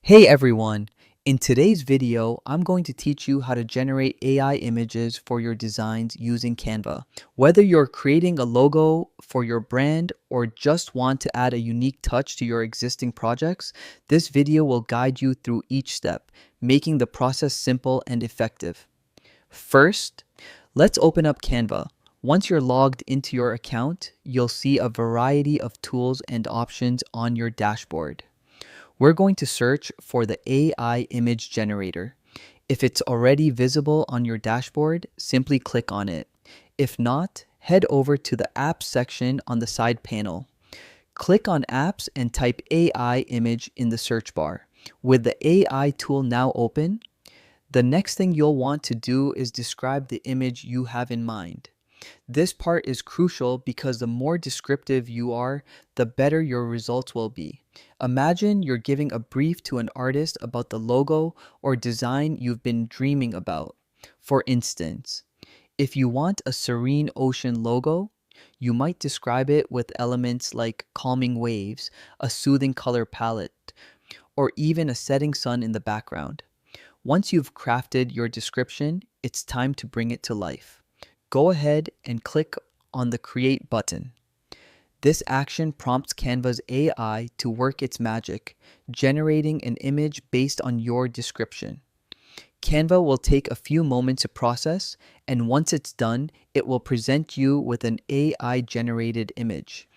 Hey everyone! In today's video, I'm going to teach you how to generate AI images for your designs using Canva. Whether you're creating a logo for your brand or just want to add a unique touch to your existing projects, this video will guide you through each step, making the process simple and effective. First, let's open up Canva. Once you're logged into your account, you'll see a variety of tools and options on your dashboard. We're going to search for the AI image generator. If it's already visible on your dashboard, simply click on it. If not, head over to the Apps section on the side panel. Click on Apps and type AI image in the search bar. With the AI tool now open, the next thing you'll want to do is describe the image you have in mind. This part is crucial because the more descriptive you are, the better your results will be. Imagine you're giving a brief to an artist about the logo or design you've been dreaming about. For instance, if you want a serene ocean logo, you might describe it with elements like calming waves, a soothing color palette, or even a setting sun in the background. Once you've crafted your description, it's time to bring it to life. Go ahead and click on the Create button. This action prompts Canva's AI to work its magic, generating an image based on your description. Canva will take a few moments to process, and once it's done, it will present you with an AI-generated image.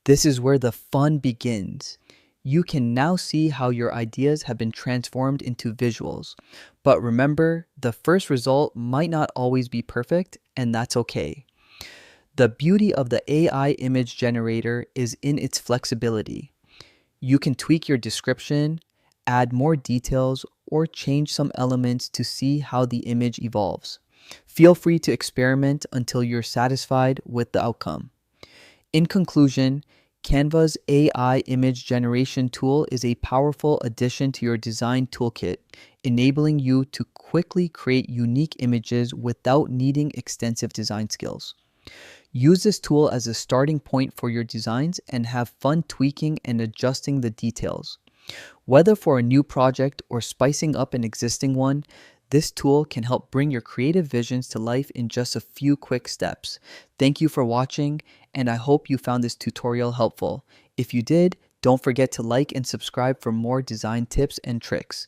This is where the fun begins. You can now see how your ideas have been transformed into visuals. But remember, the first result might not always be perfect, and that's okay. The beauty of the AI image generator is in its flexibility. You can tweak your description, add more details, or change some elements to see how the image evolves. Feel free to experiment until you're satisfied with the outcome. In conclusion, Canva's AI image generation tool is a powerful addition to your design toolkit, enabling you to quickly create unique images without needing extensive design skills. Use this tool as a starting point for your designs and have fun tweaking and adjusting the details. Whether for a new project or spicing up an existing one, this tool can help bring your creative visions to life in just a few quick steps. Thank you for watching, and I hope you found this tutorial helpful. If you did, don't forget to like and subscribe for more design tips and tricks.